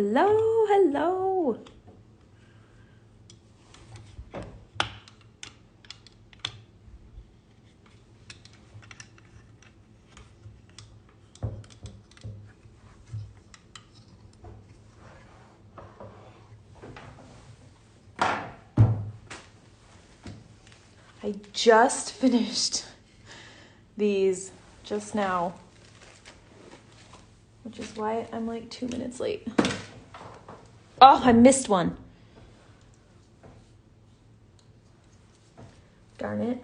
Hello, hello. I just finished these just now, which is why I'm like 2 minutes late. Oh, I missed one. Darn it.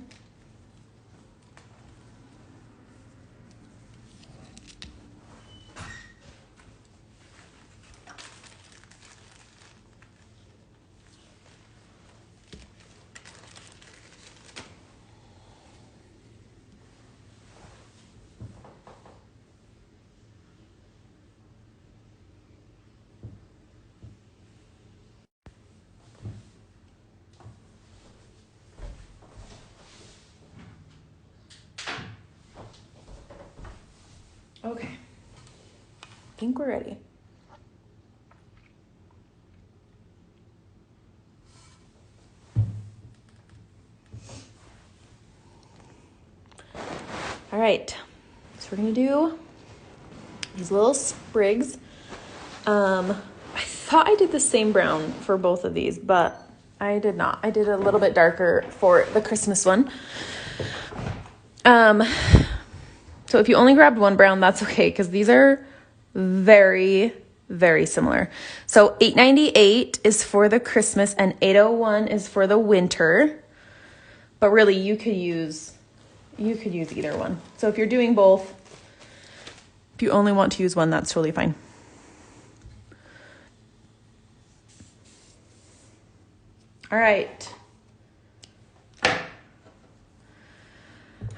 Okay, I think we're ready. All right, so we're gonna do these little sprigs. I thought I did the same brown for both of these, but I did not. I did a little bit darker for the Christmas one. So if you only grabbed one brown, that's okay, because these are very, very similar. So $8.98 is for the Christmas and $8.01 is for the winter. But really, you could use either one. So if you're doing both, if you only want to use one, that's totally fine. All right.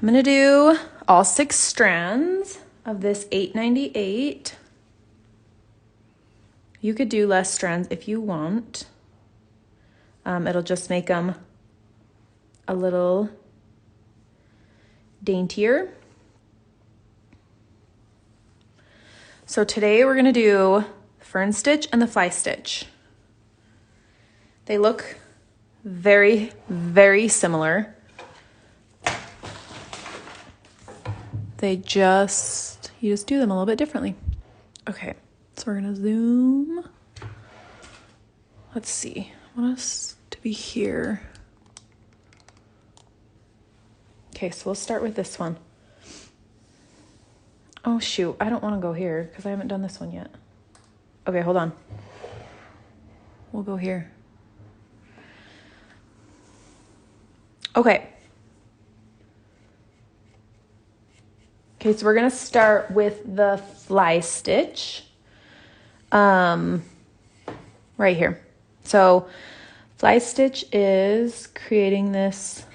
I'm going to do all 6 strands of this $8.98. You could do less strands if you want. It'll just make them a little daintier. So today we're going to do fern stitch and the fly stitch. They look very, very similar. You just do them a little bit differently. Okay, so we're gonna zoom. Let's see, I want us to be here. Okay, so we'll start with this one. Oh shoot, I don't want to go here because I haven't done this one yet. Okay, hold on. We'll go here. Okay, so we're gonna start with the fly stitch, right here. So fly stitch is creating this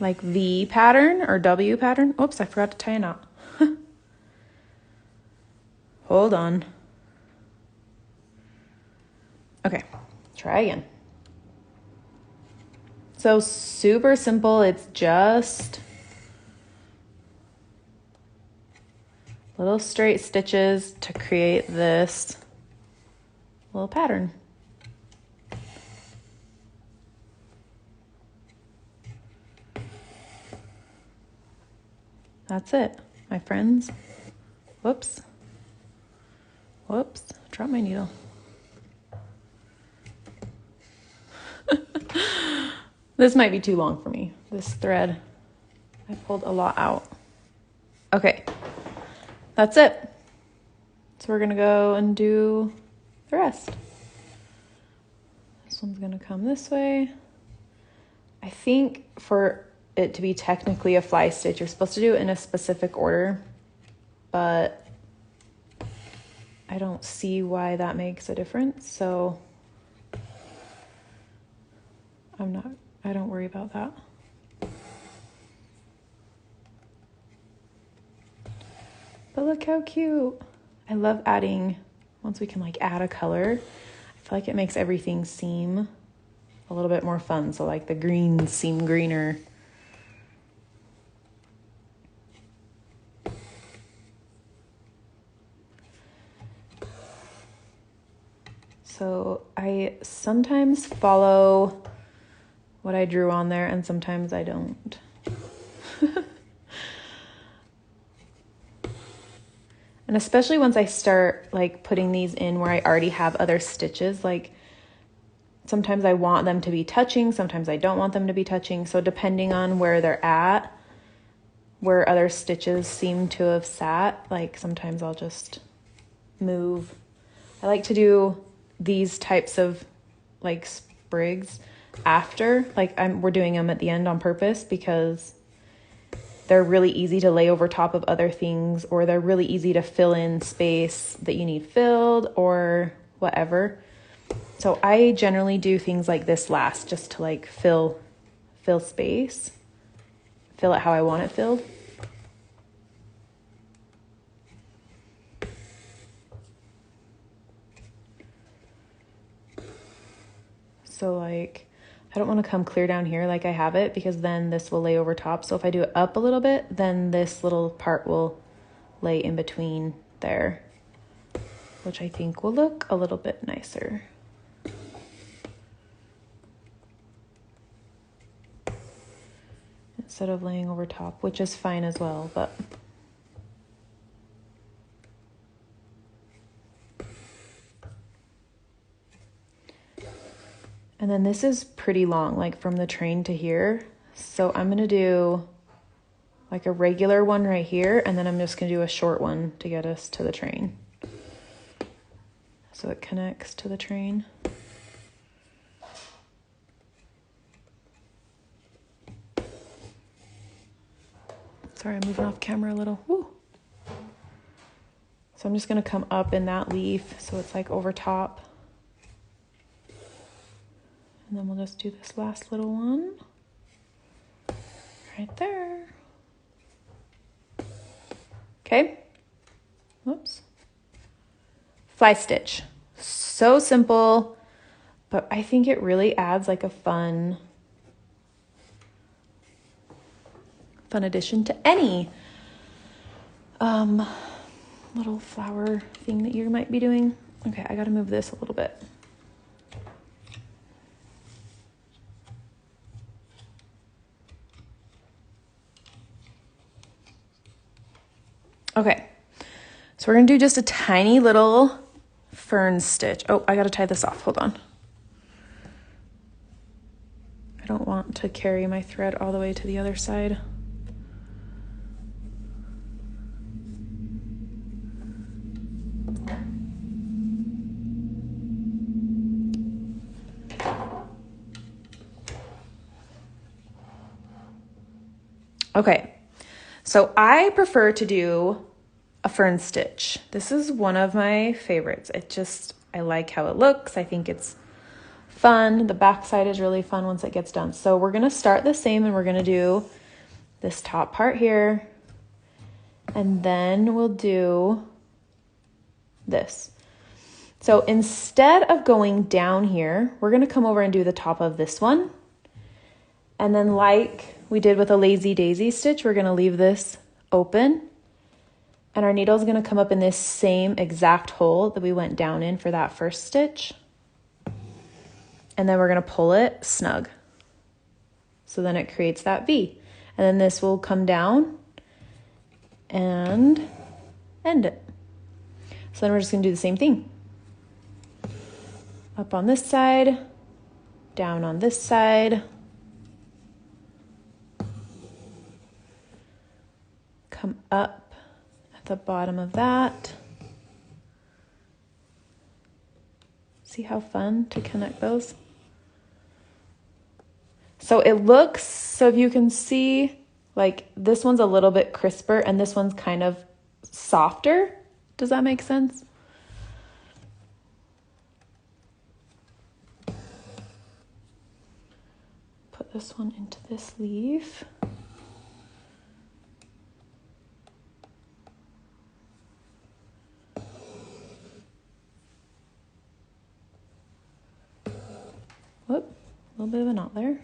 like V pattern or W pattern. Oops, I forgot to tie a knot. Hold on. Okay, try again. So super simple. It's just little straight stitches to create this little pattern. That's it, my friends. Whoops. Whoops, dropped my needle. This might be too long for me, this thread. I pulled a lot out. Okay, that's it. So we're gonna go and do the rest. This one's gonna come this way. I think for it to be technically a fly stitch, you're supposed to do it in a specific order, but I don't see why that makes a difference, so I don't worry about that. But look how cute. I love adding, once we can like add a color, I feel like it makes everything seem a little bit more fun. So like the greens seem greener. So I sometimes follow what I drew on there and sometimes I don't. And especially once I start like putting these in where I already have other stitches, like sometimes I want them to be touching, sometimes I don't want them to be touching. So depending on where they're at, where other stitches seem to have sat, like sometimes I'll just move. I like to do these types of like sprigs after, like we're doing them at the end on purpose because they're really easy to lay over top of other things, or they're really easy to fill in space that you need filled or whatever. So I generally do things like this last, just to like fill space, fill it how I want it filled. So like, I don't want to come clear down here like I have it, because then this will lay over top. So if I do it up a little bit, then this little part will lay in between there, which I think will look a little bit nicer. Instead of laying over top, which is fine as well, but. And then this is pretty long, like from the train to here. So I'm gonna do like a regular one right here, and then I'm just gonna do a short one to get us to the train. So it connects to the train. Sorry, I'm moving off camera a little. Woo. So I'm just gonna come up in that leaf so it's like over top. And then we'll just do this last little one right there. Okay. Whoops. Fly stitch. So simple, but I think it really adds like a fun addition to any little flower thing that you might be doing. Okay, I gotta move this a little bit. Okay, so we're gonna do just a tiny little fern stitch. Oh, I gotta tie this off, hold on. I don't want to carry my thread all the way to the other side. Okay, so I prefer to do a fern stitch. This is one of my favorites. I like how it looks. I think it's fun. The back side is really fun once it gets done. So we're gonna start the same, and we're gonna do this top part here, and then we'll do this. So instead of going down here, we're gonna come over and do the top of this one. And then like we did with a lazy daisy stitch, we're gonna leave this open, and our needle is gonna come up in this same exact hole that we went down in for that first stitch. And then we're gonna pull it snug. So then it creates that V. And then this will come down and end it. So then we're just gonna do the same thing. Up on this side, down on this side. Come up at the bottom of that. See how fun to connect those? So it looks, so if you can see, like this one's a little bit crisper and this one's kind of softer. Does that make sense? Put this one into this leaf. Whoop, a little bit of a knot there.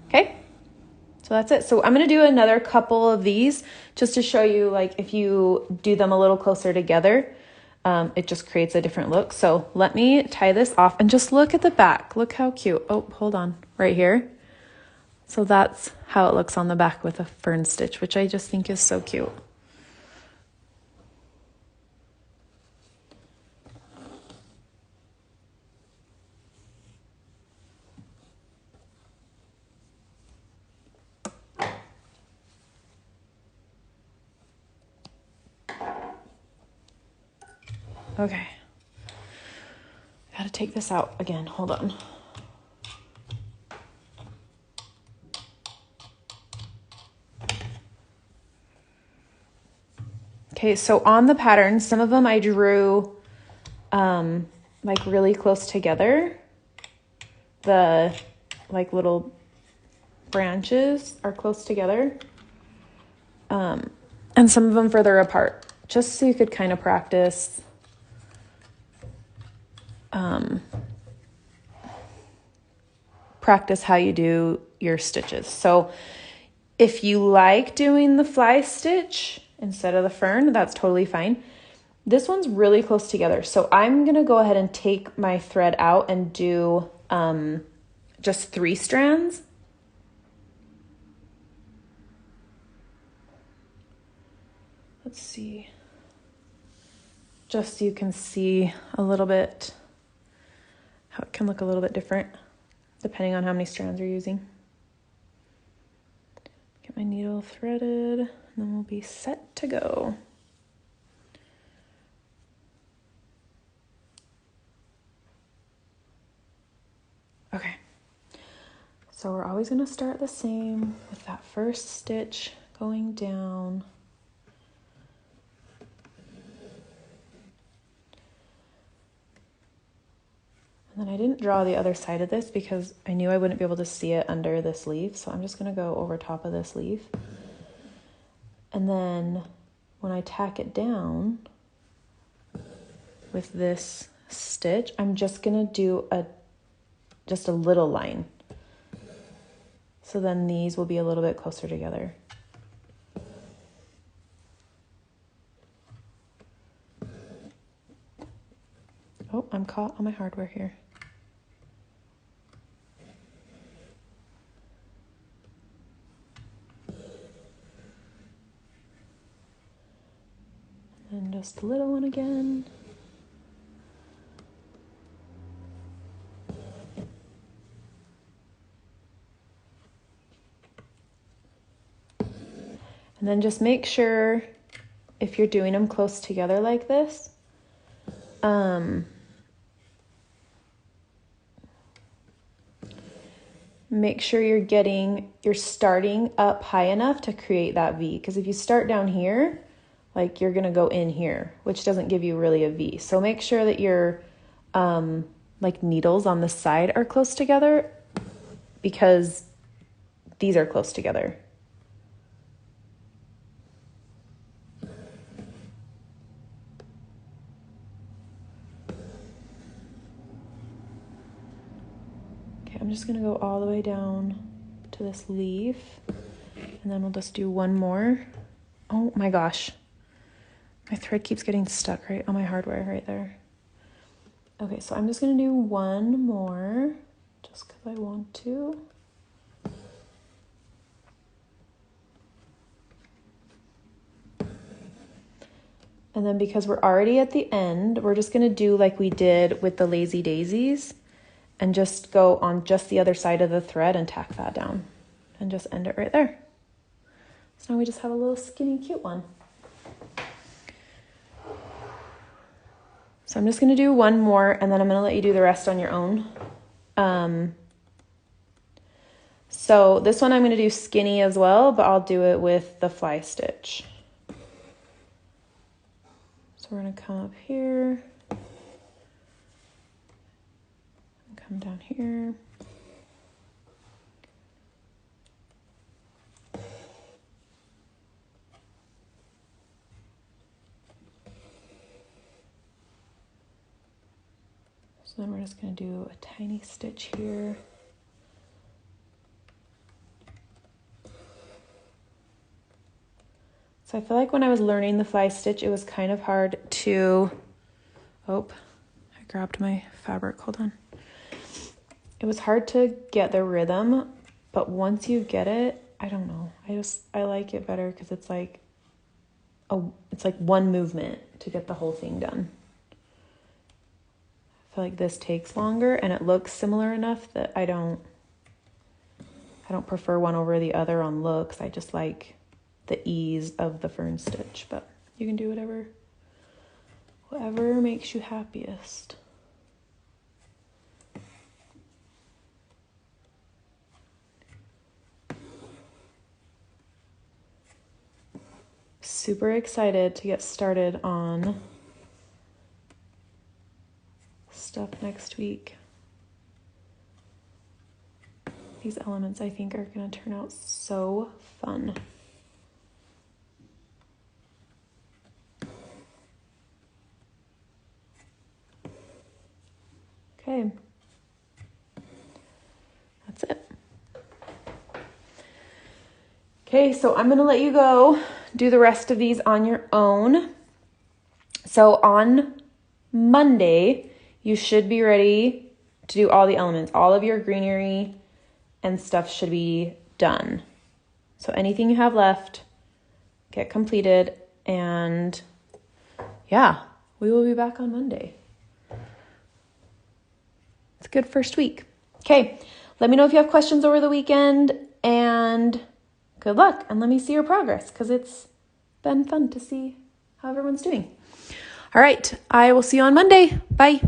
Okay, so that's it. So I'm gonna do another couple of these just to show you, like, if you do them a little closer together, it just creates a different look. So let me tie this off and just look at the back. Look how cute. Oh, hold on, right here. So that's how it looks on the back with a fern stitch, which I just think is so cute. Okay, gotta take this out again, hold on. Okay, so on the pattern, some of them I drew like really close together. The like little branches are close together. And some of them further apart, just so you could kind of practice practice how you do your stitches. So if you like doing the fly stitch instead of the fern, that's totally fine. This one's really close together. So I'm gonna go ahead and take my thread out and do just 3 strands. Let's see, just so you can see a little bit how it can look a little bit different depending on how many strands you're using. Get my needle threaded, and then we'll be set to go. Okay, so we're always gonna start the same with that first stitch going down. And then I didn't draw the other side of this because I knew I wouldn't be able to see it under this leaf. So I'm just gonna go over top of this leaf. And then when I tack it down with this stitch, I'm just gonna do just a little line. So then these will be a little bit closer together. Oh, I'm caught on my hardware here. And just a little one again. And then just make sure if you're doing them close together like this, make sure you're starting up high enough to create that V. Because if you start down here, like you're gonna go in here, which doesn't give you really a V. So make sure that your like needles on the side are close together, because these are close together. I'm just gonna go all the way down to this leaf, and then we'll just do one more. Oh my gosh, my thread keeps getting stuck right on my hardware right there. Okay, so I'm just gonna do one more just because I want to. And then because we're already at the end, we're just gonna do like we did with the lazy daisies, and just go on just the other side of the thread and tack that down and just end it right there. So now we just have a little skinny cute one. So I'm just gonna do one more, and then I'm gonna let you do the rest on your own. So this one I'm gonna do skinny as well, but I'll do it with the fly stitch. So we're gonna come up here, come down here. So then we're just going to do a tiny stitch here. So I feel like when I was learning the fly stitch, it was kind of hard to Oh, I grabbed my fabric. Hold on. It was hard to get the rhythm, but once you get it, I don't know. I like it better because it's like one movement to get the whole thing done. I feel like this takes longer and it looks similar enough that I don't prefer one over the other on looks. I just like the ease of the fern stitch, but you can do whatever makes you happiest. Super excited to get started on stuff next week. These elements I think are going to turn out so fun. Okay. That's it. Okay, so I'm going to let you go do the rest of these on your own. So on Monday, you should be ready to do all the elements. All of your greenery and stuff should be done. So anything you have left, get completed, and yeah, we will be back on Monday. It's a good first week. Okay, let me know if you have questions over the weekend, and good luck, and let me see your progress because it's been fun to see how everyone's doing. All right, I will see you on Monday. Bye.